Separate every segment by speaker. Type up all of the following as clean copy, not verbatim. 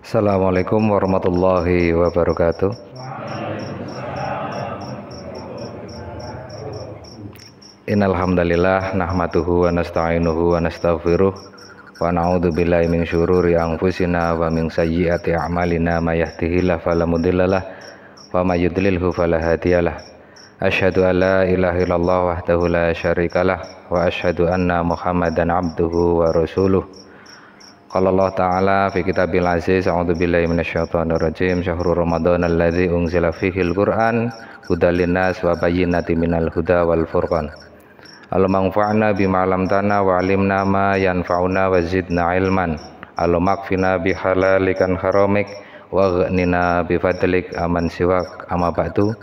Speaker 1: Assalamualaikum warahmatullahi wabarakatuh. Innal hamdalillah nahmaduhu wa nasta'inuhu wa nastaghfiruh wa na'udzu billahi min syururi anfusina wa min sayyiati a'malina may yahdihillahu fala mudhillalah wa may yudlilhu fala hadiyalah. Asyhadu an la ilaha illallah wahdahu la syarikalah wa asyhadu anna Muhammadan abduhu wa rasuluh. Qala Allah Ta'ala fi kitabil aziz, a'udzu billahi minasyaitonir rajim. Syahrul Ramadan alladzi unzila fihil Qur'an hudal linnas wa bayyinatin minal huda wal furqan. Allahumma anfa'na bima 'allamtana wa 'allimna ma yanfa'una wa zidna ilman. Allahumma kfina bi halalikan haramik wa ghnina bi fadlik aman siwak amma ba'du.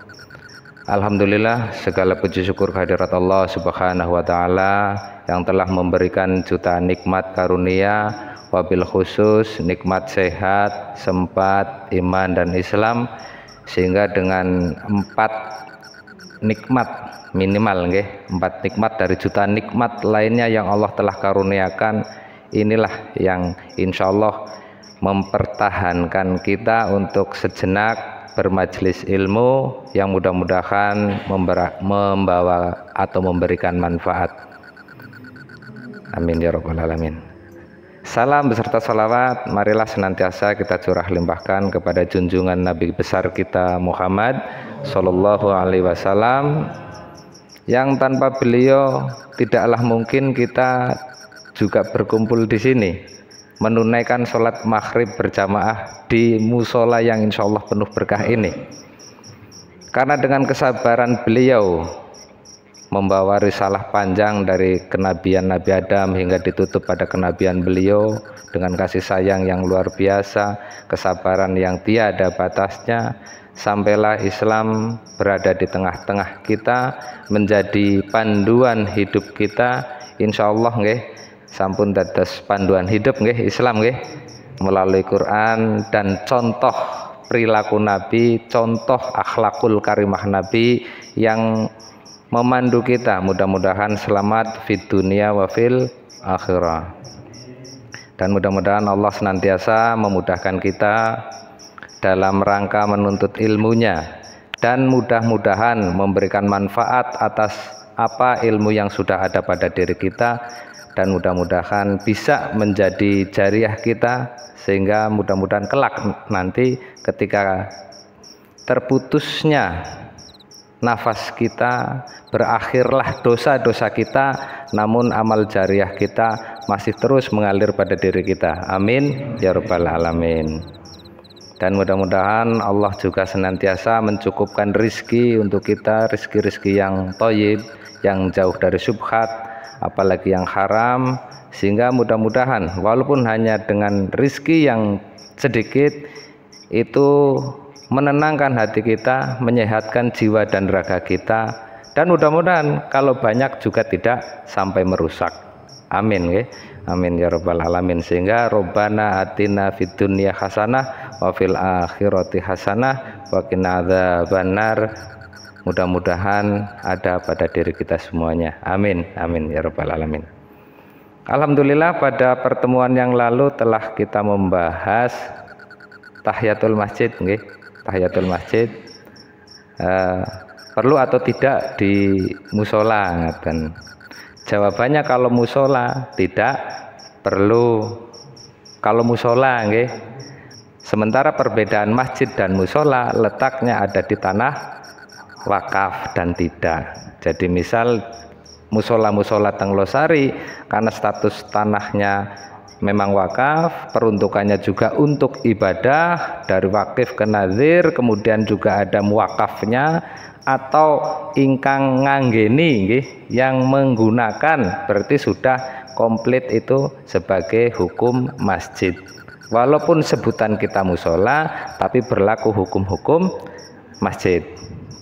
Speaker 1: Alhamdulillah, segala puji syukur kehadirat Allah Subhanahu wa taala yang telah memberikan jutaan nikmat karunia, wabil khusus nikmat sehat, sempat, iman dan Islam, sehingga dengan 4 nikmat minimal nggih, 4 nikmat dari jutaan nikmat lainnya yang Allah telah karuniakan, inilah yang insya Allah mempertahankan kita untuk sejenak bermajelis ilmu yang mudah-mudahan membawa atau memberikan manfaat. Amin ya rabbal alamin. Salam beserta salawat marilah senantiasa kita curah limpahkan kepada junjungan Nabi besar kita Muhammad Sallallahu Alaihi Wasallam, yang tanpa beliau tidaklah mungkin kita juga berkumpul di sini menunaikan sholat maghrib berjamaah di musola yang insya Allah penuh berkah ini. Karena dengan kesabaran beliau membawa risalah panjang dari kenabian Nabi Adam hingga ditutup pada kenabian beliau dengan kasih sayang yang luar biasa, kesabaran yang tiada batasnya, sampailah Islam berada di tengah-tengah kita, menjadi panduan hidup kita. Insya Allah nggih, sampun dados panduan hidup nggih Islam nggih, melalui Quran dan contoh perilaku Nabi, contoh akhlakul karimah Nabi yang memandu kita. Mudah-mudahan selamat fid dunia wa fil akhirah, dan mudah-mudahan Allah senantiasa memudahkan kita dalam rangka menuntut ilmunya, dan mudah-mudahan memberikan manfaat atas apa ilmu yang sudah ada pada diri kita, dan mudah-mudahan bisa menjadi jariah kita, sehingga mudah-mudahan kelak nanti ketika terputusnya nafas kita, berakhirlah dosa-dosa kita, namun amal jariah kita masih terus mengalir pada diri kita. Amin ya rabbal alamin. Dan mudah-mudahan Allah juga senantiasa mencukupkan rizki untuk kita, rizki-rizki yang thayyib, yang jauh dari syubhat, apalagi yang haram, sehingga mudah-mudahan walaupun hanya dengan rizki yang sedikit itu menenangkan hati kita, menyehatkan jiwa dan raga kita, dan mudah-mudahan kalau banyak juga tidak sampai merusak. Amin ya. Amin ya rabbal alamin. Sehingga Rabbana atina fid dunya hasanah wa fil akhirati hasanah wa qina adzabannar, mudah-mudahan ada pada diri kita semuanya. Amin. Amin ya rabbal alamin. Alhamdulillah, pada pertemuan yang lalu telah kita membahas tahiyatul masjid nggih. Tahiyatul masjid perlu atau tidak di musola, dan jawabannya kalau musola tidak perlu. Kalau musola nggih, sementara perbedaan masjid dan musola letaknya ada di tanah wakaf dan tidak. Jadi misal musola-musola teng Losari karena status tanahnya memang wakaf, peruntukannya juga untuk ibadah, dari wakif ke nazir, kemudian juga ada muwakafnya atau ingkang nganggeni nggih, yang menggunakan, berarti sudah komplit itu sebagai hukum masjid. Walaupun sebutan kita musola, tapi berlaku hukum-hukum masjid.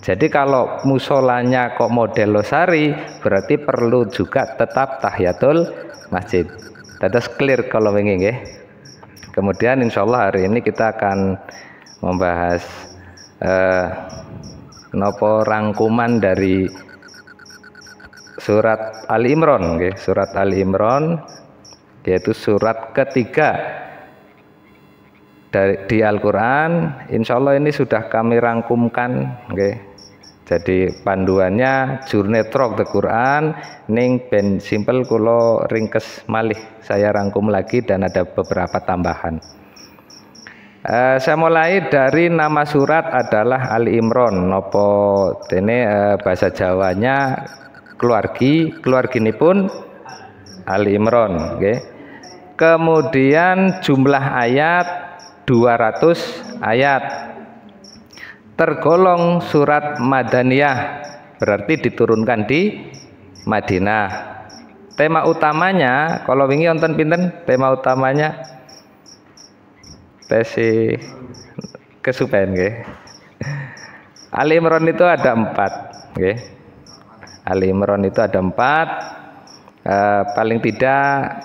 Speaker 1: Jadi kalau musolanya kok model Losari, berarti perlu juga tetap tahiyatul masjid. Dados clear kalau ingin nggih. Kemudian insya Allah hari ini kita akan membahas nopo rangkuman dari surat Ali Imran nggih, surat Ali Imran, yaitu surat ketiga di Al-Quran. Insya Allah ini sudah kami rangkumkan, okay. Jadi panduannya Jurnetrok the Quran ning ben simple kulo ringkes malih saya rangkum lagi dan ada beberapa tambahan. Saya mulai dari nama surat adalah Ali Imron. Nopo ini bahasa Jawanya keluargi ini pun Ali Imron, okay. Kemudian jumlah ayat 200 ayat, tergolong surat Madaniyah, berarti diturunkan di Madinah. Tema utamanya, kalau wingi wonten pinten tema utamanya? Tesi kesupen nggih. Ali Imran itu ada 4, nggih. Ali Imran itu ada 4, paling tidak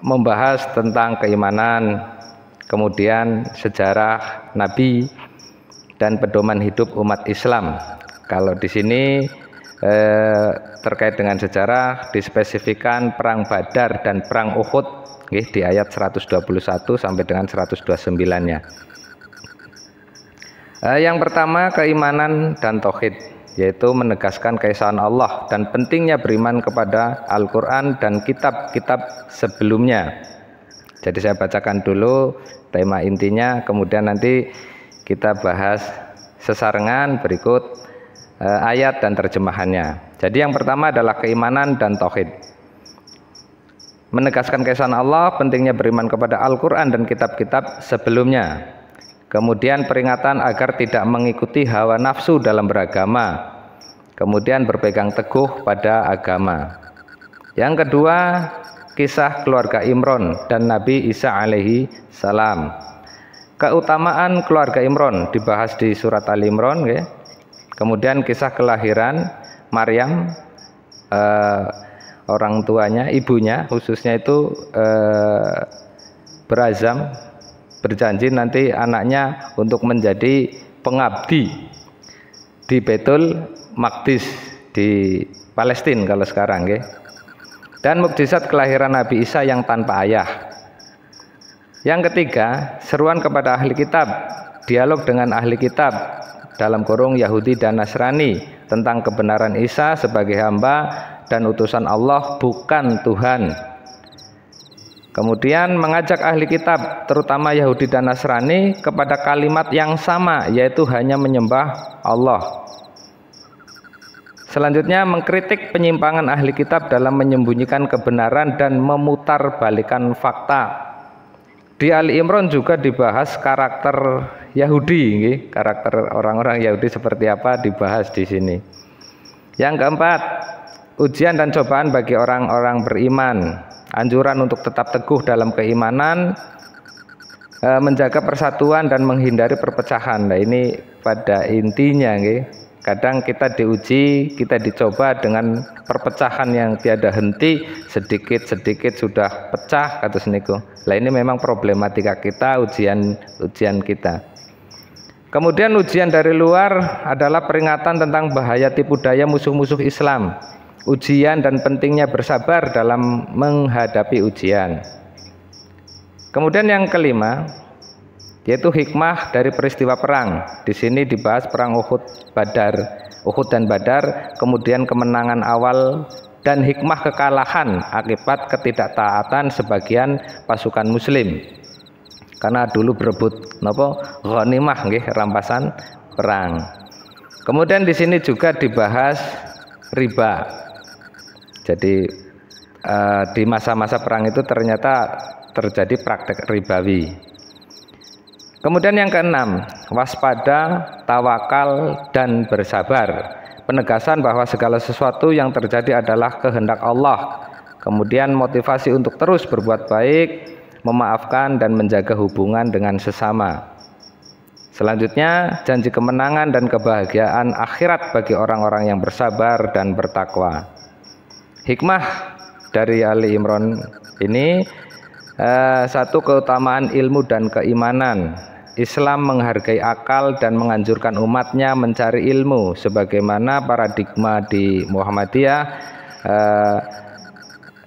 Speaker 1: membahas tentang keimanan, kemudian sejarah Nabi dan pedoman hidup umat Islam. Kalau di sini terkait dengan sejarah dispesifikan perang Badar dan perang Uhud, di ayat 121 sampai dengan 129-nya. Yang pertama keimanan dan tauhid, yaitu menegaskan keesaan Allah dan pentingnya beriman kepada Al-Quran dan kitab-kitab sebelumnya. Jadi saya bacakan dulu tema intinya, kemudian nanti kita bahas sesarengan berikut ayat dan terjemahannya. Jadi yang pertama adalah keimanan dan tauhid. Menegaskan keesaan Allah, pentingnya beriman kepada Al-Quran dan kitab-kitab sebelumnya. Kemudian peringatan agar tidak mengikuti hawa nafsu dalam beragama. Kemudian berpegang teguh pada agama. Yang kedua, kisah keluarga Imron dan Nabi Isa alaihi salam. Keutamaan keluarga Imron dibahas di surat Ali Imron, ya. Kemudian kisah kelahiran Maryam, orang tuanya, ibunya khususnya itu berazam, berjanji nanti anaknya untuk menjadi pengabdi di Baitul Maqdis di Palestina kalau sekarang, ya. Dan mukjizat kelahiran Nabi Isa yang tanpa ayah. Yang ketiga, seruan kepada ahli kitab, dialog dengan ahli kitab dalam kurung Yahudi dan Nasrani tentang kebenaran Isa sebagai hamba dan utusan Allah, bukan Tuhan. Kemudian mengajak ahli kitab, terutama Yahudi dan Nasrani, kepada kalimat yang sama, yaitu hanya menyembah Allah. Selanjutnya mengkritik penyimpangan ahli kitab dalam menyembunyikan kebenaran dan memutarbalikkan fakta. Di Ali Imran juga dibahas karakter Yahudi, karakter orang-orang Yahudi seperti apa dibahas di sini. Yang keempat, ujian dan cobaan bagi orang-orang beriman, anjuran untuk tetap teguh dalam keimanan, menjaga persatuan dan menghindari perpecahan. Nah, ini pada intinya, kadang kita diuji, kita dicoba dengan perpecahan yang tiada henti, sedikit-sedikit sudah pecah kata seniku. Nah, ini memang problematika kita, ujian kita. Kemudian ujian dari luar adalah peringatan tentang bahaya tipu daya musuh-musuh Islam, ujian dan pentingnya bersabar dalam menghadapi ujian. Kemudian yang kelima, yaitu hikmah dari peristiwa perang. Di sini dibahas perang Uhud dan Badar, kemudian kemenangan awal dan hikmah kekalahan akibat ketidaktaatan sebagian pasukan muslim. Karena dulu berebut ghanimah, rampasan perang. Kemudian di sini juga dibahas riba. Jadi di masa-masa perang itu ternyata terjadi praktek ribawi. Kemudian yang keenam, waspada, tawakal, dan bersabar. Penegasan bahwa segala sesuatu yang terjadi adalah kehendak Allah. Kemudian motivasi untuk terus berbuat baik, memaafkan, dan menjaga hubungan dengan sesama. Selanjutnya, janji kemenangan dan kebahagiaan akhirat bagi orang-orang yang bersabar dan bertakwa. Hikmah dari Ali Imran ini, satu, keutamaan ilmu dan keimanan. Islam menghargai akal dan menganjurkan umatnya mencari ilmu, sebagaimana paradigma di Muhammadiyah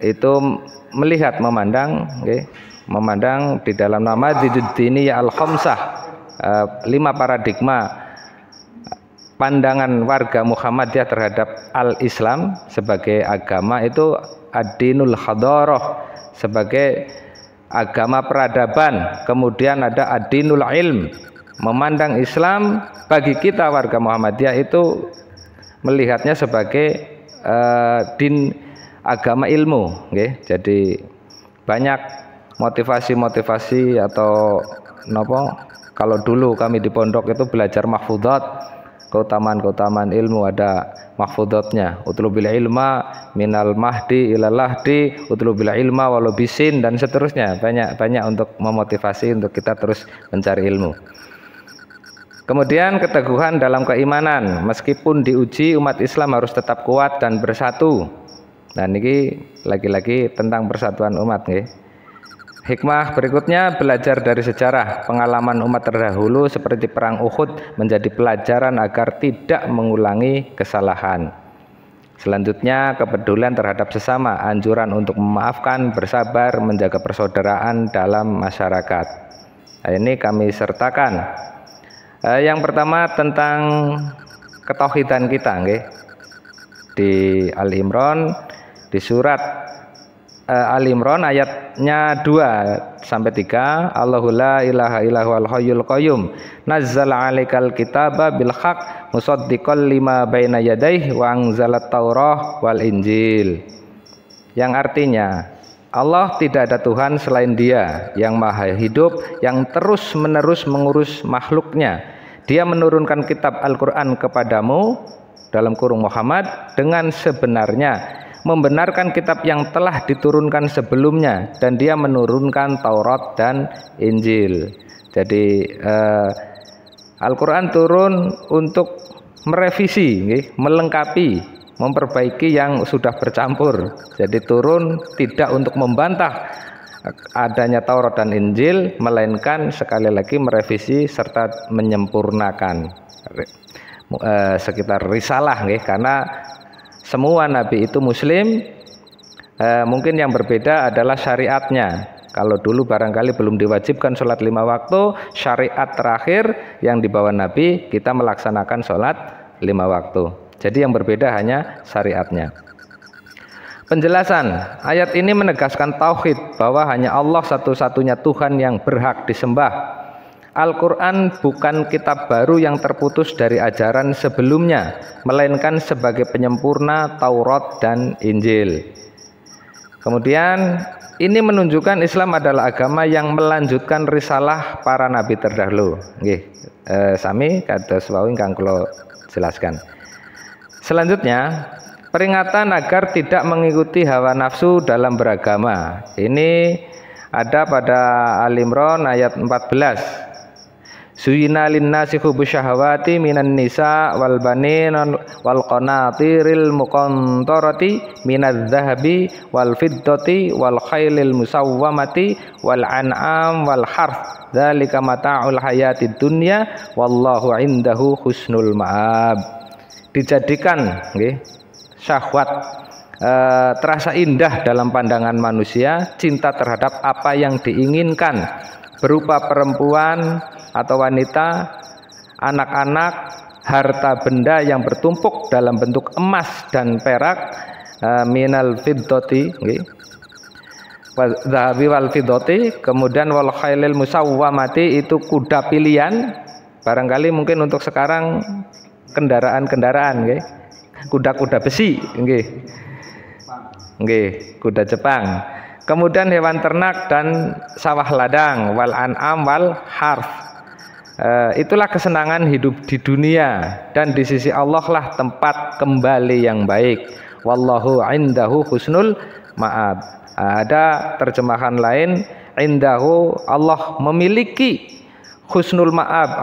Speaker 1: itu melihat, memandang memandang di dalam nama dini ya al-khamsah, 5 paradigma pandangan warga Muhammadiyah terhadap al-Islam sebagai agama itu ad-dinul hadarah, sebagai agama peradaban. Kemudian ada ad-dinul ilm, memandang Islam bagi kita warga Muhammadiyah itu melihatnya sebagai din agama ilmu, okay? Jadi banyak motivasi-motivasi atau kalau dulu kami di pondok itu belajar mahfudzat, keutamaan ilmu, ada mahfudzatnya, utlubil ilma minal mahdi ilal lahdi, utlubil ilma walau bisin, dan seterusnya. Banyak untuk memotivasi untuk kita terus mencari ilmu. Kemudian keteguhan dalam keimanan, meskipun diuji umat Islam harus tetap kuat dan bersatu. Nah ini lagi-lagi tentang persatuan umat, nggih. Hikmah berikutnya, belajar dari sejarah. Pengalaman umat terdahulu seperti perang Uhud menjadi pelajaran agar tidak mengulangi kesalahan. Selanjutnya, kepedulian terhadap sesama, anjuran untuk memaafkan, bersabar, menjaga persaudaraan dalam masyarakat. Nah, ini kami sertakan. Yang pertama tentang ketauhidan kita, nggih. Di Al-Imran, di surat Al-Imran ayatnya 2-3, Allahu la ilaha illahu al-hayyul qayyum nazzala 'alaikal kitaba bil haqq musaddiqal lima baina yadayhi wa anzalat taurah wal injil. Yang artinya Allah tidak ada Tuhan selain Dia yang maha hidup, yang terus-menerus mengurus makhluknya. Dia menurunkan kitab Al-Quran kepadamu, dalam kurung Muhammad, dengan sebenarnya, membenarkan kitab yang telah diturunkan sebelumnya, dan Dia menurunkan Taurat dan Injil. Jadi Al-Quran turun untuk merevisi, melengkapi, memperbaiki yang sudah bercampur. Jadi turun tidak untuk membantah adanya Taurat dan Injil, melainkan sekali lagi merevisi serta menyempurnakan sekitar risalah, karena semua nabi itu muslim. Mungkin yang berbeda adalah syariatnya. Kalau dulu barangkali belum diwajibkan sholat 5 waktu, syariat terakhir yang dibawa nabi, kita melaksanakan sholat 5 waktu. Jadi yang berbeda hanya syariatnya. Penjelasan ayat ini menegaskan tauhid, bahwa hanya Allah satu-satunya Tuhan yang berhak disembah. Al-Quran bukan kitab baru yang terputus dari ajaran sebelumnya, melainkan sebagai penyempurna Taurat dan Injil. Kemudian ini menunjukkan Islam adalah agama yang melanjutkan risalah para nabi terdahulu. Nggih, sami kados wau ingkang kula jelaskan. Selanjutnya, peringatan agar tidak mengikuti hawa nafsu dalam beragama. Ini ada pada Al-Imran ayat 14. Suyina linnasi hubbu syahawati minan nisa wal banin wal qanatiril muqantarati minadz zahabi wal fiddati wal khailil musawwamati wal an'am wal harth dzalika mata'ul hayatid dunya wallahu indahu husnul ma'ab. Dijadikan syahwat terasa indah dalam pandangan manusia, cinta terhadap apa yang diinginkan berupa perempuan atau wanita, anak-anak, harta benda yang bertumpuk dalam bentuk emas dan perak, minal fiddati, zahabi wal fiddati, kemudian wal khailil musawwamati, itu kuda pilihan. Barangkali mungkin untuk sekarang kendaraan-kendaraan, kuda-kuda besi, kuda Jepang. Kemudian hewan ternak dan sawah ladang, wal an'am wal harth. Itulah kesenangan hidup di dunia, dan di sisi Allah lah tempat kembali yang baik. Wallahu indahu husnul ma'ab. Ada terjemahan lain, indahu, Allah memiliki husnul ma'ab,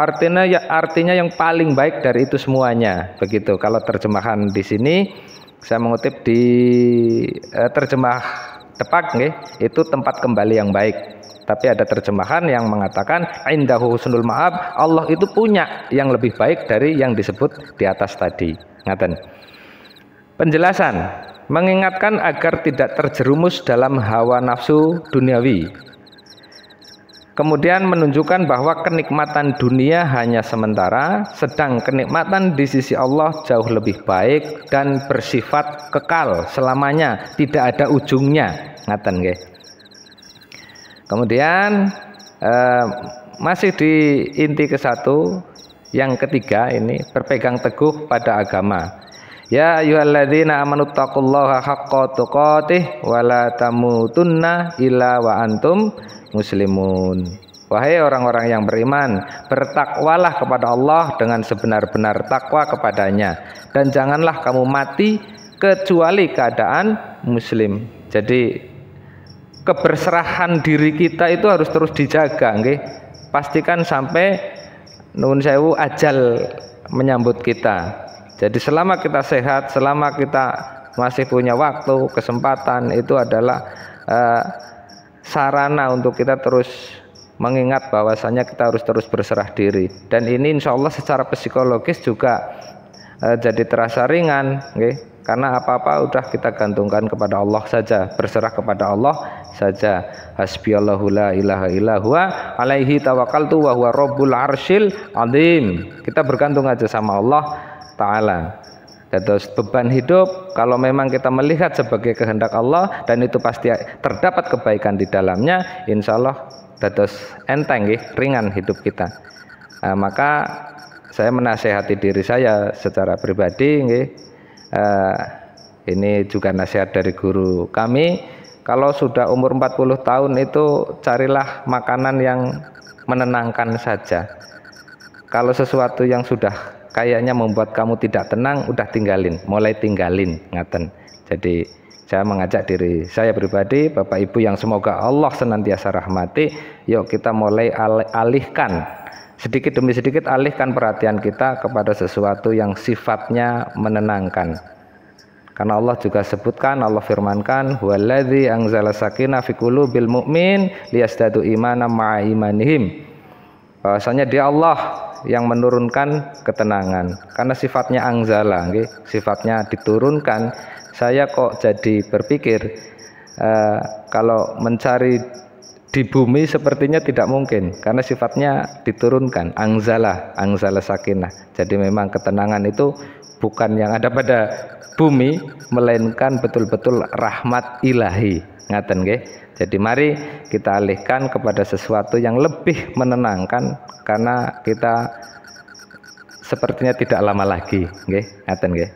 Speaker 1: artinya yang paling baik dari itu semuanya. Begitu kalau terjemahan di sini. Saya mengutip di terjemah Depak, itu tempat kembali yang baik. Tapi ada terjemahan yang mengatakan indahu husnul ma'ab, Allah itu punya yang lebih baik dari yang disebut di atas tadi. Ngaten. Penjelasan, mengingatkan agar tidak terjerumus dalam hawa nafsu duniawi. kemudian menunjukkan bahwa kenikmatan dunia hanya sementara, sedang kenikmatan di sisi Allah jauh lebih baik dan bersifat kekal selamanya, tidak ada ujungnya. Ngaten nggih. Kemudian masih di inti ke-1, yang ketiga ini berpegang teguh pada agama. Ya ayyuhalladzina amanu taqullaha haqqa tuqatih wa la tamutunna illa wa antum muslimun. Wahai orang-orang yang beriman, bertakwalah kepada Allah dengan sebenar-benar takwa kepadanya, dan janganlah kamu mati kecuali keadaan muslim. Jadi keberserahan diri kita itu harus terus dijaga, nggih. Pastikan sampai nuwun sewu ajal menyambut kita. Jadi selama kita sehat, selama kita masih punya waktu, kesempatan, itu adalah sarana untuk kita terus mengingat bahwasanya kita harus terus berserah diri. Dan ini insya Allah secara psikologis juga jadi terasa ringan, okay? Karena apa-apa udah kita gantungkan kepada Allah saja, berserah kepada Allah saja. Hasbiyallahu la ilaha illa huwa alaihi tawakkaltu wa huwa rabbul arsyil azim. Kita bergantung aja sama Allah Ta'ala. Terus beban hidup kalau memang kita melihat sebagai kehendak Allah dan itu pasti terdapat kebaikan di dalamnya, insya Allah terus enteng, ringan hidup kita. Maka saya menasehati diri saya secara pribadi, ini juga nasihat dari guru kami, kalau sudah umur 40 tahun itu carilah makanan yang menenangkan saja. Kalau sesuatu yang sudah kayaknya membuat kamu tidak tenang, udah tinggalin, mulai tinggalin, ngaten. Jadi saya mengajak diri saya pribadi, Bapak Ibu yang semoga Allah senantiasa rahmati, yuk kita mulai alihkan, sedikit demi sedikit alihkan perhatian kita kepada sesuatu yang sifatnya menenangkan. Karena Allah juga sebutkan, Allah firmankan, huwallazi anzala sakinah fi qulubil mu'min liyazdadu imanan ma'a imanihim. Bahwasanya dia Allah yang menurunkan ketenangan, karena sifatnya angzala, sifatnya diturunkan. Saya kok jadi berpikir kalau mencari di bumi sepertinya tidak mungkin, karena sifatnya diturunkan, angzala sakinah. Jadi memang ketenangan itu bukan yang ada pada bumi, melainkan betul-betul rahmat ilahi, ngaten nggih. Jadi mari kita alihkan kepada sesuatu yang lebih menenangkan, karena kita sepertinya tidak lama lagi, nggih, ngaten nggih.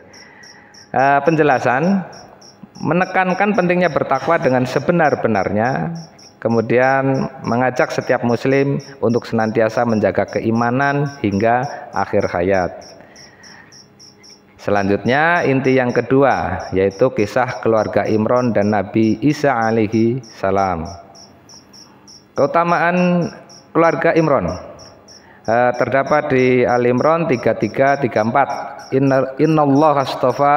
Speaker 1: Penjelasan menekankan pentingnya bertakwa dengan sebenar-benarnya, kemudian mengajak setiap muslim untuk senantiasa menjaga keimanan hingga akhir hayat. Selanjutnya inti yang kedua, yaitu kisah keluarga Imron dan Nabi Isa alaihi salam. Keutamaan keluarga Imron terdapat di Al-Imran 33-34. Innallaha astafa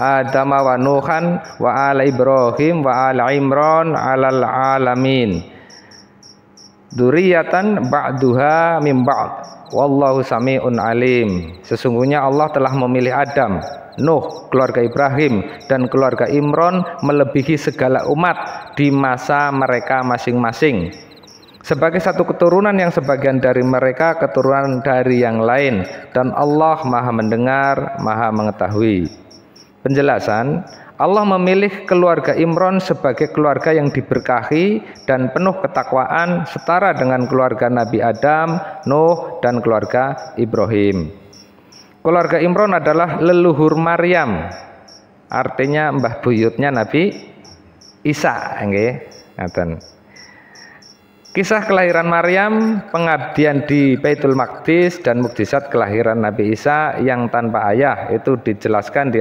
Speaker 1: Adama wa Nuhan wa ala Ibrahim wa ala Imran alal alamin, dzurriyyatan ba'duha min ba'd. Wallahu sami'un alim. Sesungguhnya Allah telah memilih Adam, Nuh, keluarga Ibrahim, dan keluarga Imron melebihi segala umat di masa mereka masing-masing, sebagai satu keturunan yang sebagian dari mereka keturunan dari yang lain, dan Allah maha mendengar, maha mengetahui. Penjelasan, Allah memilih keluarga Imron sebagai keluarga yang diberkahi dan penuh ketakwaan, setara dengan keluarga Nabi Adam, Nuh, dan keluarga Ibrahim. Keluarga Imron adalah leluhur Maryam, artinya mbah buyutnya Nabi Isa, nggih, ngaten. Kisah kelahiran Maryam, pengabdian di Baitul Maqdis, dan mukjizat kelahiran Nabi Isa yang tanpa ayah itu dijelaskan di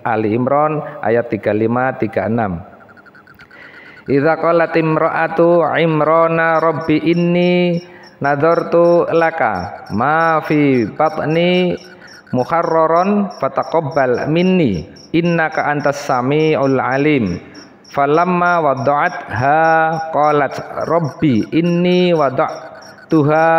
Speaker 1: Ali Imran ayat 35-36. Idza qalat imra'atu Imrana rabbi inni nadartu laka ma fi batni muharraron fataqabbal minni innaka antas samiul alim. Falamma wada'atha qalat rabbi inni wada'tuha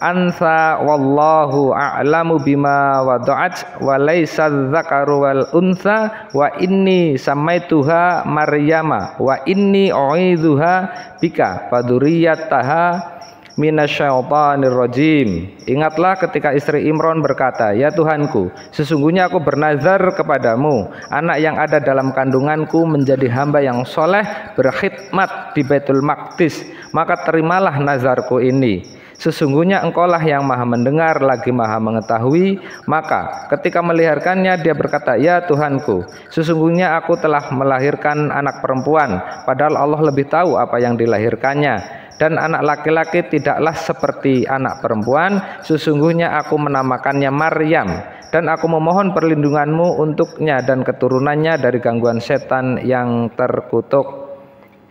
Speaker 1: ansa wallahu a'lamu bima wada'at wa laysa dzakaru wal unsa wa inni samaituha Maryama wa inni u'idzuha bika faduriyataha minasyaitonir rajim. Ingatlah ketika istri Imran berkata, ya Tuhanku, sesungguhnya aku bernazar kepadamu, anak yang ada dalam kandunganku menjadi hamba yang soleh berkhidmat di Baitul Maqdis, maka terimalah nazarku ini. Sesungguhnya engkaulah yang maha mendengar lagi maha mengetahui. Maka ketika melahirkannya dia berkata, ya Tuhanku, sesungguhnya aku telah melahirkan anak perempuan, padahal Allah lebih tahu apa yang dilahirkannya. Dan anak laki-laki tidaklah seperti anak perempuan. Sesungguhnya aku menamakannya Maryam, dan aku memohon perlindunganmu untuknya dan keturunannya dari gangguan setan yang terkutuk.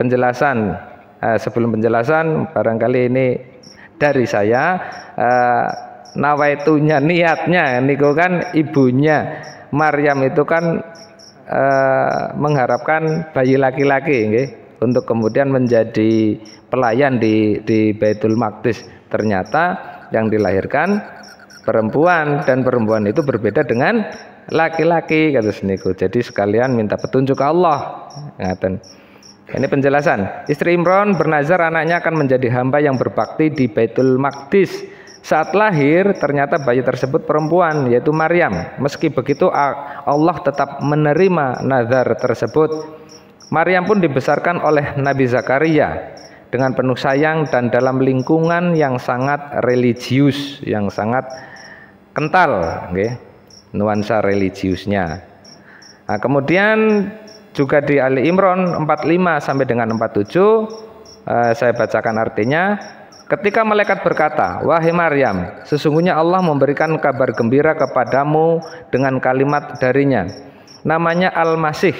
Speaker 1: Penjelasan, sebelum penjelasan barangkali ini dari saya, nawaitunya, niatnya niku kan ibunya Maryam itu kan mengharapkan bayi laki-laki nggih, untuk kemudian menjadi pelayan di Baitul Maqdis. Ternyata yang dilahirkan perempuan, dan perempuan itu berbeda dengan laki-laki kata seniku. Jadi sekalian minta petunjuk Allah. Ngaten. Ini penjelasan. Istri Imran bernazar anaknya akan menjadi hamba yang berbakti di Baitul Maqdis. Saat lahir ternyata bayi tersebut perempuan, yaitu Maryam. Meski begitu Allah tetap menerima nazar tersebut. Maryam pun dibesarkan oleh Nabi Zakaria dengan penuh sayang dan dalam lingkungan yang sangat religius, yang sangat kental, okay, nuansa religiusnya. Nah, kemudian juga di Ali Imran 45 sampai dengan 47, saya bacakan artinya. Ketika malaikat berkata, wahai Maryam, sesungguhnya Allah memberikan kabar gembira kepadamu dengan kalimat darinya. Namanya Al-Masih,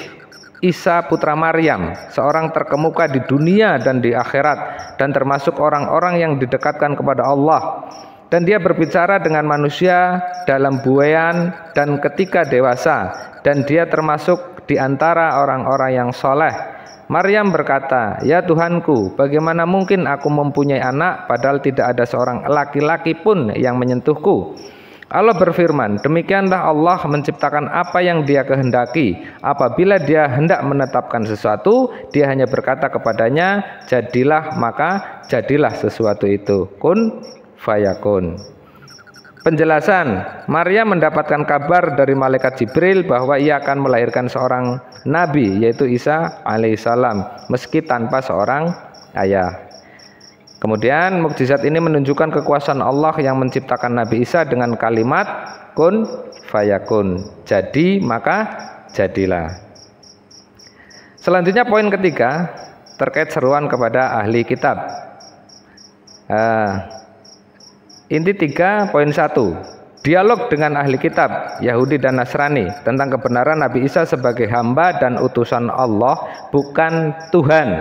Speaker 1: Isa putra Maryam, seorang terkemuka di dunia dan di akhirat, dan termasuk orang-orang yang didekatkan kepada Allah. Dan dia berbicara dengan manusia dalam buayan dan ketika dewasa, dan dia termasuk di antara orang-orang yang soleh. Maryam berkata, ya Tuhanku, bagaimana mungkin aku mempunyai anak padahal tidak ada seorang laki-laki pun yang menyentuhku. Allah berfirman, demikianlah Allah menciptakan apa yang dia kehendaki. Apabila dia hendak menetapkan sesuatu, dia hanya berkata kepadanya, jadilah, maka jadilah sesuatu itu. Kun fayakun. Penjelasan, Maryam mendapatkan kabar dari malaikat Jibril bahwa ia akan melahirkan seorang nabi, yaitu Isa alaihissalam, meski tanpa seorang ayah. Kemudian mukjizat ini menunjukkan kekuasaan Allah yang menciptakan Nabi Isa dengan kalimat kun fayakun, jadi maka jadilah. Selanjutnya poin ketiga terkait seruan kepada ahli kitab. Inti 3.1, dialog dengan ahli kitab Yahudi dan Nasrani tentang kebenaran Nabi Isa sebagai hamba dan utusan Allah, bukan Tuhan.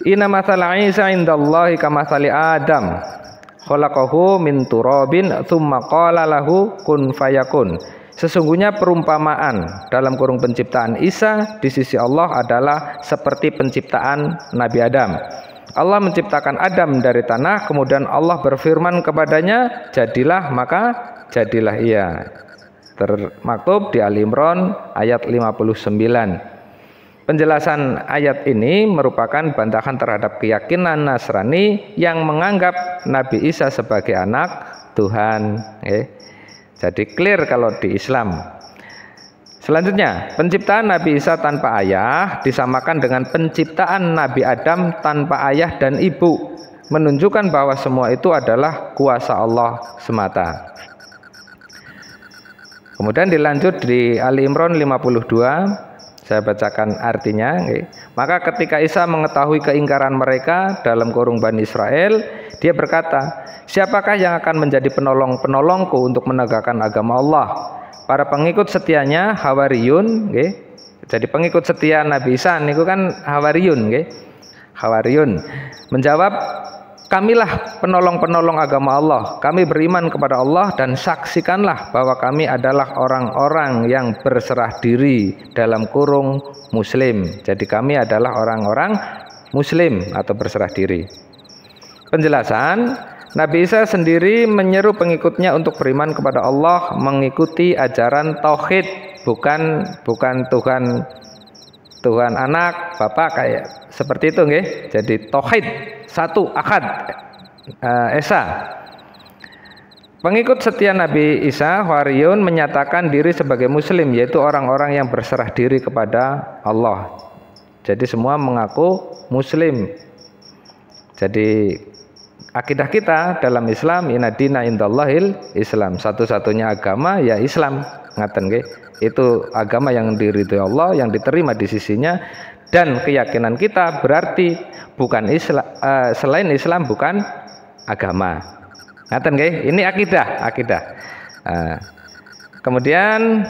Speaker 1: Inna mathala Isa indallahi kamathali Adam, khalaqahu min turabin tsumma qala lahu kun fayakun. Sesungguhnya perumpamaan dalam kurung penciptaan Isa di sisi Allah adalah seperti penciptaan Nabi Adam. Allah menciptakan Adam dari tanah, kemudian Allah berfirman kepadanya, jadilah, maka jadilah ia. Termaktub di Ali Imran ayat 59. Penjelasan ayat ini merupakan bantahan terhadap keyakinan Nasrani yang menganggap Nabi Isa sebagai anak Tuhan. Jadi clear kalau di Islam. Selanjutnya, penciptaan Nabi Isa tanpa ayah disamakan dengan penciptaan Nabi Adam tanpa ayah dan ibu, menunjukkan bahwa semua itu adalah kuasa Allah semata. Kemudian dilanjut di Ali Imran 52. Saya bacakan artinya. Maka ketika Isa mengetahui keingkaran mereka dalam kurung Bani Israel, dia berkata, siapakah yang akan menjadi penolongku untuk menegakkan agama Allah? Para pengikut setianya Hawariyun, jadi pengikut setia Nabi Isa niku kan Hawariyun, Hawariyun menjawab, kamilah penolong-penolong agama Allah. Kami beriman kepada Allah dan saksikanlah bahwa kami adalah orang-orang yang berserah diri dalam kurung muslim. Jadi kami adalah orang-orang muslim atau berserah diri. Penjelasan,
Speaker 2: Nabi Isa sendiri menyeru pengikutnya untuk beriman kepada Allah, mengikuti ajaran tauhid, bukan Tuhan anak, Bapak kayak seperti itu nggih. Jadi tauhid, satu akad Esa. Pengikut setia Nabi Isa, Wariyun, menyatakan diri sebagai muslim, yaitu orang-orang yang berserah diri kepada Allah. Jadi semua mengaku muslim. Jadi akidah kita dalam Islam, inna dina indallahil Islam, satu-satunya agama ya Islam, ngaten nggih. Itu agama yang diridhoi Allah, yang diterima di sisinya, dan keyakinan kita berarti bukan Islam, selain Islam bukan agama. Ngaten nggih, ini akidah. Kemudian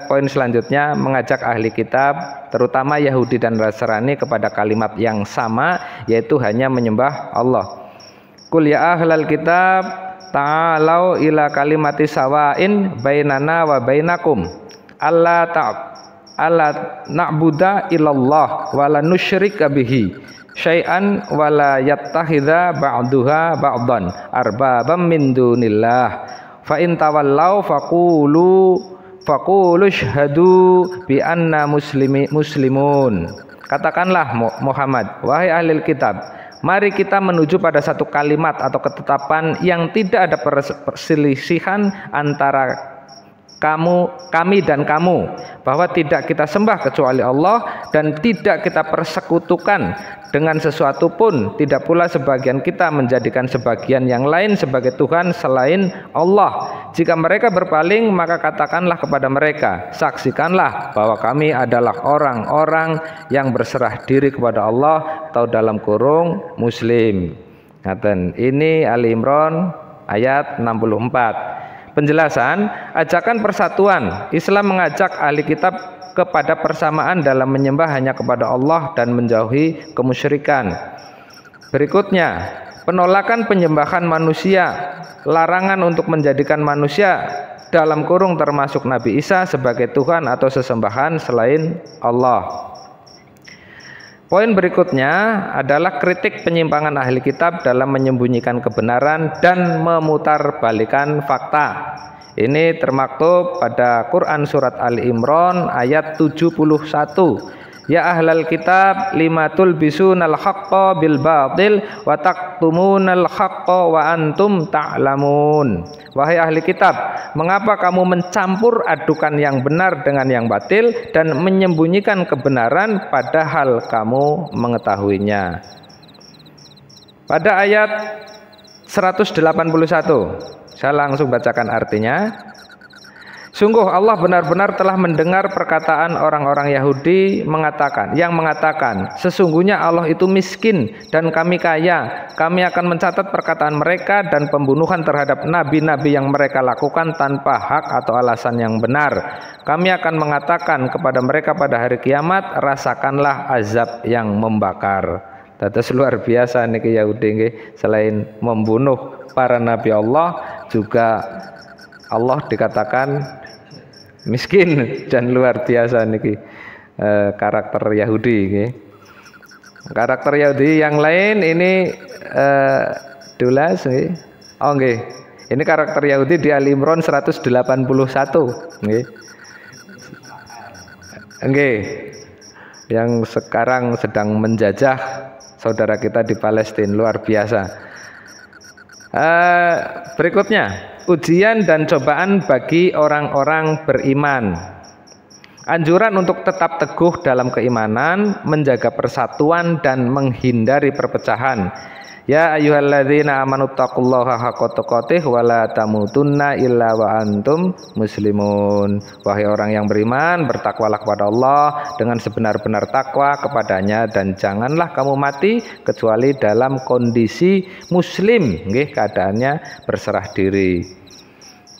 Speaker 2: poin selanjutnya mengajak ahli kitab, terutama Yahudi dan Nasrani, kepada kalimat yang sama, yaitu hanya menyembah Allah. Qul ya ahlal kitab ta'alau ila kalimati sawain bainana wa bainakum alla na'budu illallah wa la nusyrika bihi syai'an wa la yattakhidha ba'duha ba'dan arbabam min dunillah fa in tawallau faqulu syhadu bi anna muslimun. Katakanlah Muhammad, wahai ahli kitab, mari kita menuju pada satu kalimat atau ketetapan yang tidak ada perselisihan antara kami dan kamu, bahwa tidak kita sembah kecuali Allah dan tidak kita persekutukan dengan sesuatu pun, tidak pula sebagian kita menjadikan sebagian yang lain sebagai Tuhan selain Allah. Jika mereka berpaling, maka katakanlah kepada mereka, saksikanlah bahwa kami adalah orang-orang yang berserah diri kepada Allah, atau dalam kurung muslim. Ini Ali Imran ayat 64. Penjelasan, ajakan persatuan. Islam mengajak ahli kitab kepada persamaan dalam menyembah hanya kepada Allah dan menjauhi kemusyrikan. Berikutnya, penolakan penyembahan manusia, larangan untuk menjadikan manusia dalam kurung termasuk Nabi Isa sebagai Tuhan atau sesembahan selain Allah. Poin berikutnya adalah kritik penyimpangan ahli kitab dalam menyembunyikan kebenaran dan memutarbalikan fakta. Ini termaktub pada Quran surat Ali Imran ayat 71. Ya ahlal kitab lima tulbisunal haqqa bil batil wa taktumunal haqqa wa antum ta'lamun. Wahai ahli kitab, mengapa kamu mencampur adukan yang benar dengan yang batil dan menyembunyikan kebenaran padahal kamu mengetahuinya. Pada ayat 181, saya langsung bacakan artinya. Sungguh Allah benar-benar telah mendengar perkataan orang-orang Yahudi yang mengatakan, sesungguhnya Allah itu miskin dan kami kaya. Kami akan mencatat perkataan mereka dan pembunuhan terhadap nabi-nabi yang mereka lakukan tanpa hak atau alasan yang benar. Kami akan mengatakan kepada mereka pada hari kiamat, rasakanlah azab yang membakar. Dados luar biasa niki Yahudi nggih, selain membunuh para nabi Allah, juga Allah dikatakan miskin, dan luar biasa niki karakter Yahudi nggih. Karakter Yahudi yang lain ini dulas nggih. Oh nggih. Ini karakter Yahudi di Ali Imran 181 nggih. Nggih. Yang sekarang sedang menjajah saudara kita di Palestina, luar biasa. Berikutnya, ujian dan cobaan bagi orang-orang beriman. Anjuran untuk tetap teguh dalam keimanan, menjaga persatuan dan menghindari perpecahan. Ya ayyuhalladzina amanu taqullaha haqqa tuqatih wa la tamutunna illa wa antum muslimun. Wahai orang yang beriman, bertakwalah kepada Allah dengan sebenar-benar takwa kepadanya, dan janganlah kamu mati kecuali dalam kondisi muslim, nggih, keadaannya berserah diri.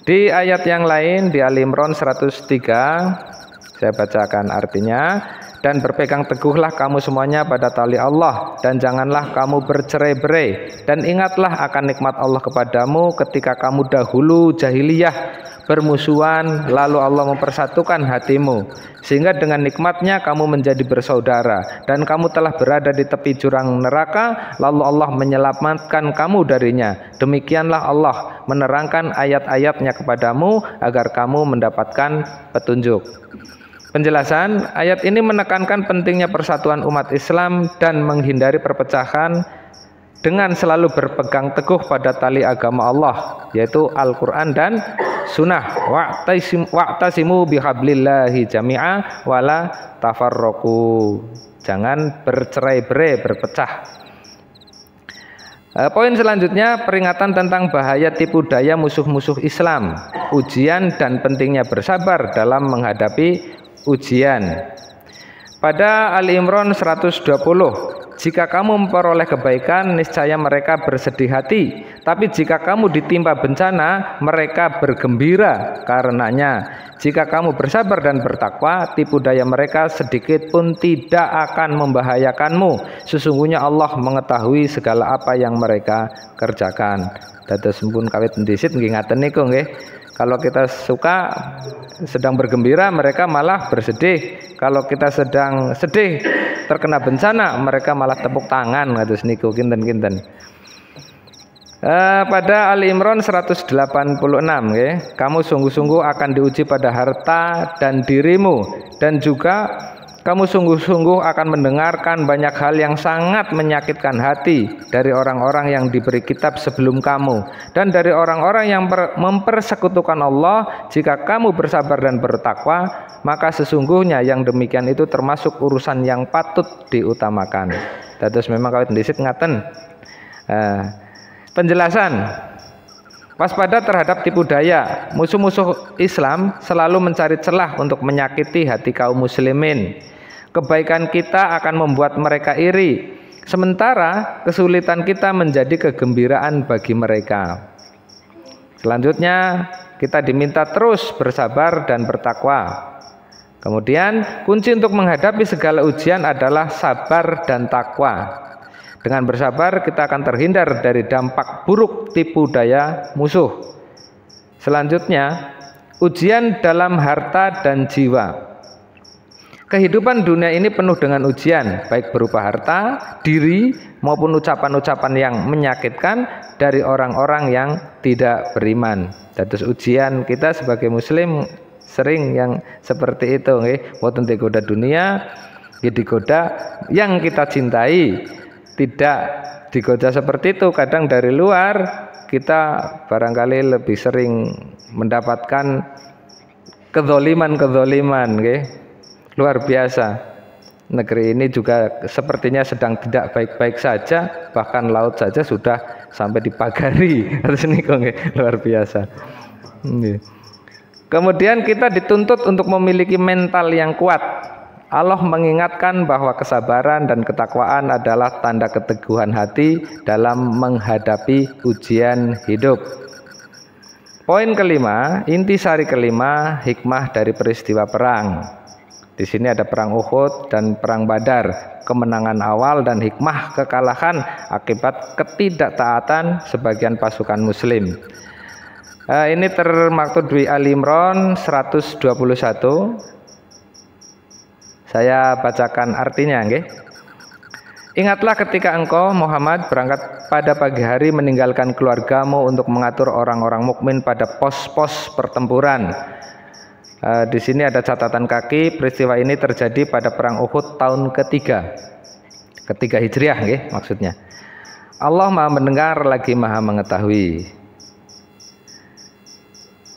Speaker 2: Di ayat yang lain di Ali Imran 103, saya bacakan artinya. dan berpegang teguhlah kamu semuanya pada tali Allah, dan janganlah kamu bercerai-berai, dan ingatlah akan nikmat Allah kepadamu ketika kamu dahulu jahiliyah bermusuhan, lalu Allah mempersatukan hatimu, sehingga dengan nikmatnya kamu menjadi bersaudara, dan kamu telah berada di tepi jurang neraka, lalu Allah menyelamatkan kamu darinya. Demikianlah Allah menerangkan ayat-ayatnya kepadamu agar kamu mendapatkan petunjuk. Penjelasan ayat ini menekankan pentingnya persatuan umat Islam dan menghindari perpecahan dengan selalu berpegang teguh pada tali agama Allah, yaitu Al-Quran dan Sunnah. Wa'tasimu bihablillahi jami'a wala tafarraqu. Jangan bercerai-berai, berpecah. Poin selanjutnya, peringatan tentang bahaya tipu daya musuh-musuh Islam, ujian dan pentingnya bersabar dalam menghadapi ujian. Pada Ali Imran 120, jika kamu memperoleh kebaikan, niscaya mereka bersedih hati. Tapi jika kamu ditimpa bencana, mereka bergembira karenanya. Jika kamu bersabar dan bertakwa, tipu daya mereka sedikit pun tidak akan membahayakanmu. Sesungguhnya Allah mengetahui segala apa yang mereka kerjakan. Dados pun kawit ndisit nggih ngaten niku nggih. Kalau kita suka sedang bergembira, mereka malah bersedih. Kalau kita sedang sedih terkena bencana, mereka malah tepuk tangan kados niku kinten-kinten. Pada Ali Imran 186 ya, kamu sungguh-sungguh akan diuji pada harta dan dirimu, dan juga kamu sungguh-sungguh akan mendengarkan banyak hal yang sangat menyakitkan hati dari orang-orang yang diberi kitab sebelum kamu dan dari orang-orang yang mempersekutukan Allah. Jika kamu bersabar dan bertakwa, maka sesungguhnya yang demikian itu termasuk urusan yang patut diutamakan. Dados memang kawit ndisit ngaten. Penjelasan. Waspada terhadap tipu daya. Musuh-musuh Islam selalu mencari celah untuk menyakiti hati kaum muslimin. Kebaikan kita akan membuat mereka iri, sementara kesulitan kita menjadi kegembiraan bagi mereka. Selanjutnya, kita diminta terus bersabar dan bertakwa. Kemudian, kunci untuk menghadapi segala ujian adalah sabar dan takwa. Dengan bersabar, kita akan terhindar dari dampak buruk tipu daya musuh. Selanjutnya, ujian dalam harta dan jiwa. Kehidupan dunia ini penuh dengan ujian, baik berupa harta, diri, maupun ucapan-ucapan yang menyakitkan dari orang-orang yang tidak beriman. Dados ujian kita sebagai muslim sering yang seperti itu, nggih. Wonten digoda dunia, digoda yang kita cintai. Tidak digoda seperti itu. Kadang dari luar kita barangkali lebih sering mendapatkan kezoliman, nggih. Luar biasa. Negeri ini juga sepertinya sedang tidak baik-baik saja, bahkan laut saja sudah sampai dipagari. Harus niku nggih, luar biasa. Kemudian kita dituntut untuk memiliki mental yang kuat. Allah mengingatkan bahwa kesabaran dan ketakwaan adalah tanda keteguhan hati dalam menghadapi ujian hidup. Poin kelima, intisari kelima, hikmah dari peristiwa perang. Di sini ada perang Uhud dan perang Badar, kemenangan awal dan hikmah kekalahan akibat ketidaktaatan sebagian pasukan muslim. Ini termaktub di Ali Imran 121. Saya bacakan artinya, nggih. Ingatlah ketika engkau Muhammad berangkat pada pagi hari meninggalkan keluargamu untuk mengatur orang-orang mukmin pada pos-pos pertempuran. Di sini ada catatan kaki, peristiwa ini terjadi pada perang Uhud tahun ketiga Hijriah, nggih, maksudnya. Allah Maha mendengar lagi Maha mengetahui.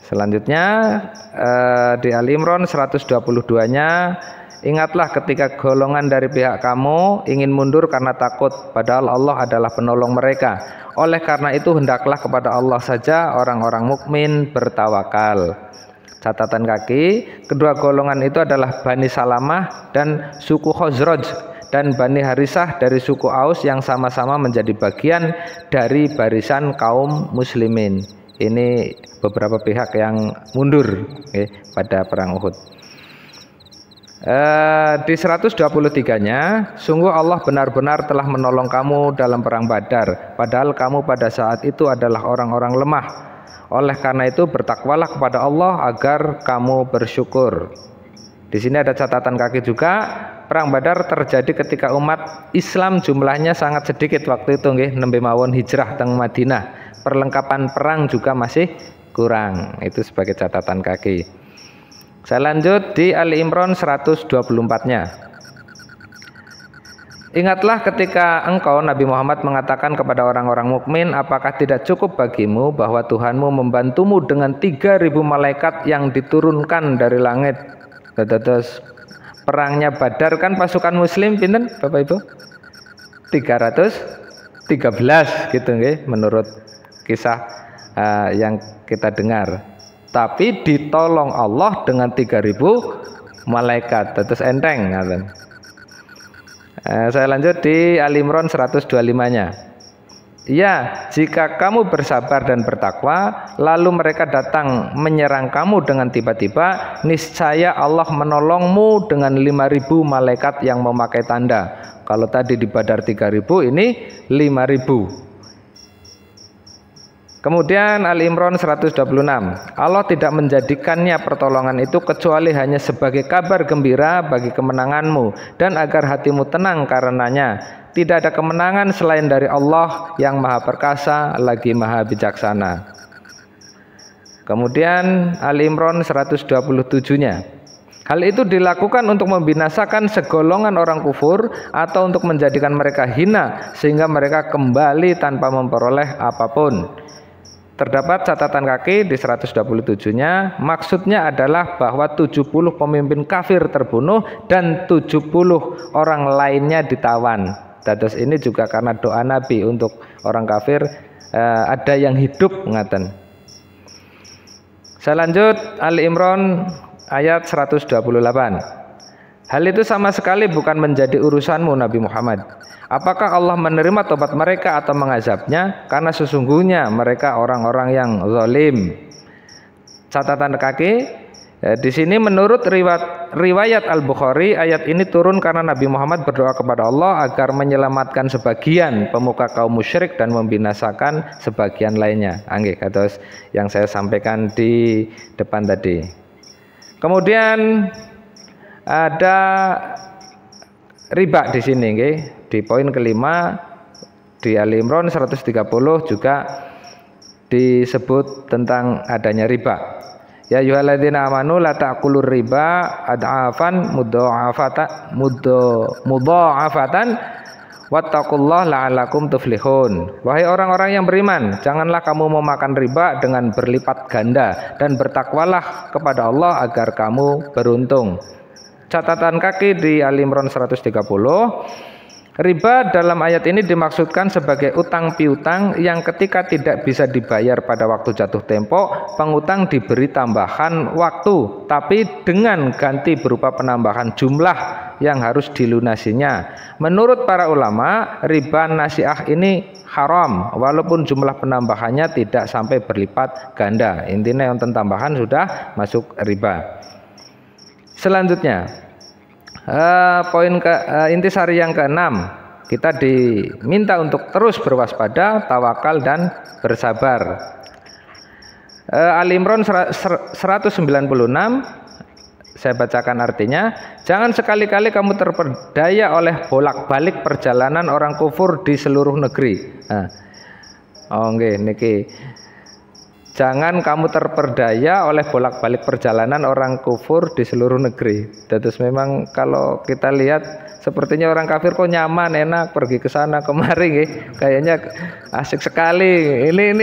Speaker 2: Selanjutnya di Ali Imran 122-nya, ingatlah ketika golongan dari pihak kamu ingin mundur karena takut, padahal Allah adalah penolong mereka. Oleh karena itu hendaklah kepada Allah saja orang-orang mukmin bertawakal. Catatan kaki, kedua golongan itu adalah Bani Salamah dan suku Khazraj, dan Bani Harisah dari suku Aus yang sama-sama menjadi bagian dari barisan kaum muslimin. Ini beberapa pihak yang mundur pada perang Uhud. Di 123-nya, sungguh Allah benar-benar telah menolong kamu dalam perang Badar, padahal kamu pada saat itu adalah orang-orang lemah. Oleh karena itu bertakwalah kepada Allah agar kamu bersyukur. Di sini ada catatan kaki juga. Perang Badar terjadi ketika umat Islam jumlahnya sangat sedikit waktu itu nggih, nembe mawon hijrah teng Madinah. Perlengkapan perang juga masih kurang. Itu sebagai catatan kaki. Saya lanjut di Ali Imran 124-nya. Ingatlah ketika engkau Nabi Muhammad mengatakan kepada orang-orang mukmin, apakah tidak cukup bagimu bahwa Tuhanmu membantumu dengan 3.000 malaikat yang diturunkan dari langit. Terus perangnya Badar kan pasukan muslim pinten Bapak Ibu? 313 gitu nggih menurut kisah yang kita dengar. Tapi ditolong Allah dengan 3.000 malaikat. Terus enteng ngaten. Saya lanjut di Ali Imran 125-nya. Ya, jika kamu bersabar dan bertakwa, lalu mereka datang menyerang kamu dengan tiba-tiba, niscaya Allah menolongmu dengan 5.000 malaikat yang memakai tanda. Kalau tadi di Badar 3.000, ini 5.000. Kemudian Ali Imran 126. Allah tidak menjadikannya pertolongan itu kecuali hanya sebagai kabar gembira bagi kemenanganmu dan agar hatimu tenang karenanya. Tidak ada kemenangan selain dari Allah yang Maha Perkasa lagi Maha Bijaksana. Kemudian Ali Imran 127-nya. Hal itu dilakukan untuk membinasakan segolongan orang kufur atau untuk menjadikan mereka hina sehingga mereka kembali tanpa memperoleh apapun. Terdapat catatan kaki di 127-nya, maksudnya adalah bahwa 70 pemimpin kafir terbunuh dan 70 orang lainnya ditawan. Dados ini juga karena doa Nabi untuk orang kafir ada yang hidup ngaten. Saya lanjut Ali Imran ayat 128. Hal itu sama sekali bukan menjadi urusanmu Nabi Muhammad. Apakah Allah menerima tobat mereka atau mengazabnya? Karena sesungguhnya mereka orang-orang yang zalim. Catatan kaki di sini menurut riwayat Al-Bukhari, ayat ini turun karena Nabi Muhammad berdoa kepada Allah agar menyelamatkan sebagian pemuka kaum musyrik dan membinasakan sebagian lainnya. Nggih, kados yang saya sampaikan di depan tadi. Kemudian ada riba di sini nggih. Di poin kelima di Ali Imran 130 juga disebut tentang adanya riba. Ya ayyuhalladzina amanu la ta'kulur riba ad'afan mudha'afatan wattaqullaha la'allakum tuflihun. Wahai orang-orang yang beriman, janganlah kamu memakan riba dengan berlipat ganda dan bertakwalah kepada Allah agar kamu beruntung. Catatan kaki di Ali Imran 130. Riba dalam ayat ini dimaksudkan sebagai utang piutang yang ketika tidak bisa dibayar pada waktu jatuh tempo, pengutang diberi tambahan waktu, tapi dengan ganti berupa penambahan jumlah yang harus dilunasinya. Menurut para ulama, riba nasiah ini haram, walaupun jumlah penambahannya tidak sampai berlipat ganda. Intinya yang tambahan sudah masuk riba. Selanjutnya, poin intisari yang keenam, kita diminta untuk terus berwaspada, tawakal dan bersabar. Ali Imran 196, saya bacakan artinya. Jangan sekali-kali kamu terperdaya oleh bolak-balik perjalanan orang kufur di seluruh negeri. Niki. Jangan kamu terperdaya oleh bolak-balik perjalanan orang kufur di seluruh negeri. Terus memang kalau kita lihat sepertinya orang kafir kok nyaman, enak pergi ke sana kemari, kayaknya asik sekali. Ini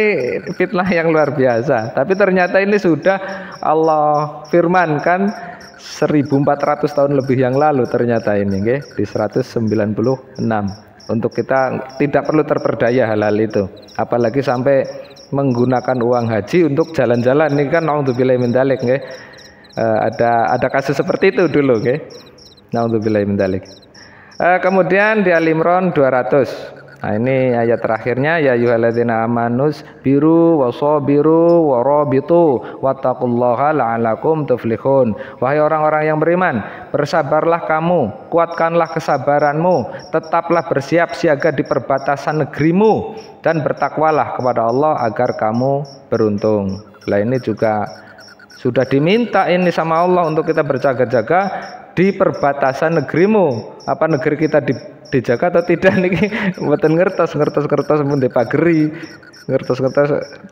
Speaker 2: fitnah yang luar biasa. Tapi ternyata ini sudah Allah firmankan 1400 tahun lebih yang lalu ternyata ini, di 196. Untuk kita tidak perlu terperdaya hal-hal itu. Apalagi sampai menggunakan uang haji untuk jalan-jalan, ini kan naudzubillahi min dzalik nggih. Ada kasus seperti itu dulu nggih. Naudzubillahi min dzalik. Kemudian di Ali Imran 200. Nah, ini ayat terakhirnya, ya ayyuhalladzina amanus biru wasabiru warabitu wattaqullaha la'alakum tuflihun. Wahai orang-orang yang beriman, bersabarlah kamu, kuatkanlah kesabaranmu, tetaplah bersiap siaga di perbatasan negerimu, dan bertakwalah kepada Allah agar kamu beruntung. Nah, ini juga sudah diminta ini sama Allah untuk kita berjaga-jaga di perbatasan negerimu. Apa negeri kita dijaga atau tidak nih? Mboten ngertos mun dipageri, ngertos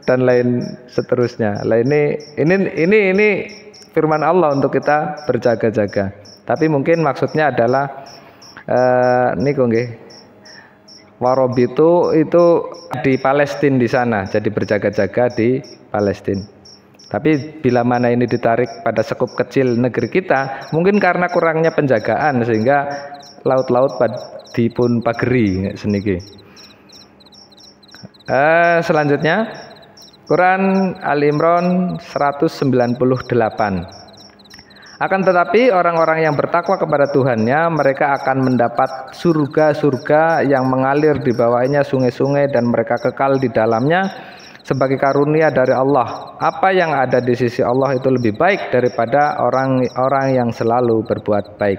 Speaker 2: dan lain seterusnya. Lah ini firman Allah untuk kita berjaga-jaga. Tapi mungkin maksudnya adalah niku nggih. Warobitu itu di Palestina di sana, jadi berjaga-jaga di Palestina. Tapi bila mana ini ditarik pada sekup kecil negeri kita, mungkin karena kurangnya penjagaan sehingga laut-laut dipun pageri seniki. Selanjutnya Quran Al-Imran 198. Akan tetapi orang-orang yang bertakwa kepada Tuhannya, mereka akan mendapat surga-surga yang mengalir di bawahnya sungai-sungai dan mereka kekal di dalamnya sebagai karunia dari Allah. Apa yang ada di sisi Allah itu lebih baik daripada orang-orang yang selalu berbuat baik.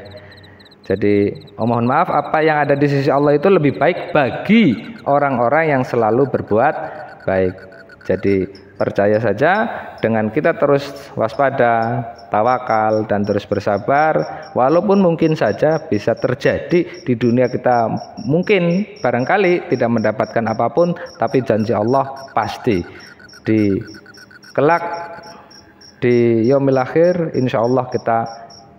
Speaker 2: Jadi mohon maaf, apa yang ada di sisi Allah itu lebih baik bagi orang-orang yang selalu berbuat baik. Jadi percaya saja, dengan kita terus waspada, tawakal, dan terus bersabar, walaupun mungkin saja bisa terjadi di dunia kita mungkin barangkali tidak mendapatkan apapun, tapi janji Allah pasti di kelak di yaumil akhir insya Allah kita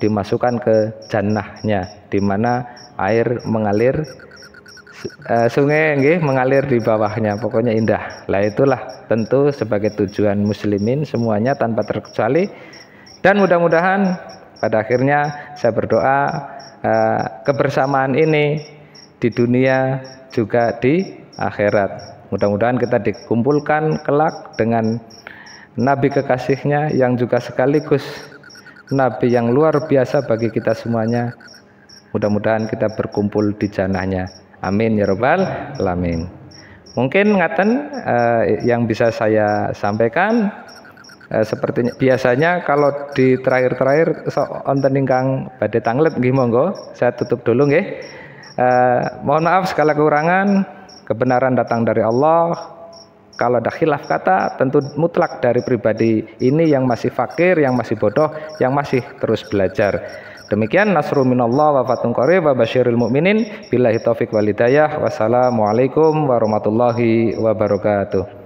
Speaker 2: dimasukkan ke jannahnya, di mana air mengalir, sungai mengalir di bawahnya, pokoknya indah. Lah itulah tentu sebagai tujuan muslimin semuanya tanpa terkecuali. Dan mudah-mudahan pada akhirnya saya berdoa kebersamaan ini di dunia juga di akhirat. Mudah-mudahan kita dikumpulkan kelak dengan Nabi kekasihnya yang juga sekaligus Nabi yang luar biasa bagi kita semuanya. Mudah-mudahan kita berkumpul di jannahnya. Amin ya rabbal alamin. Mungkin ngaten yang bisa saya sampaikan. Sepertinya biasanya kalau di terakhir wonten ingkang badhe tanglet nggih monggo saya tutup dulu nggih. Mohon maaf segala kekurangan, kebenaran datang dari Allah. Kalau ada khilaf kata tentu mutlak dari pribadi ini yang masih fakir, yang masih bodoh, yang masih terus belajar. Demikian, nasru minallah wa fatun qarib wa basyiril mu'minin billahi taufik wal hidayah. Wassalamualaikum warahmatullahi wabarakatuh.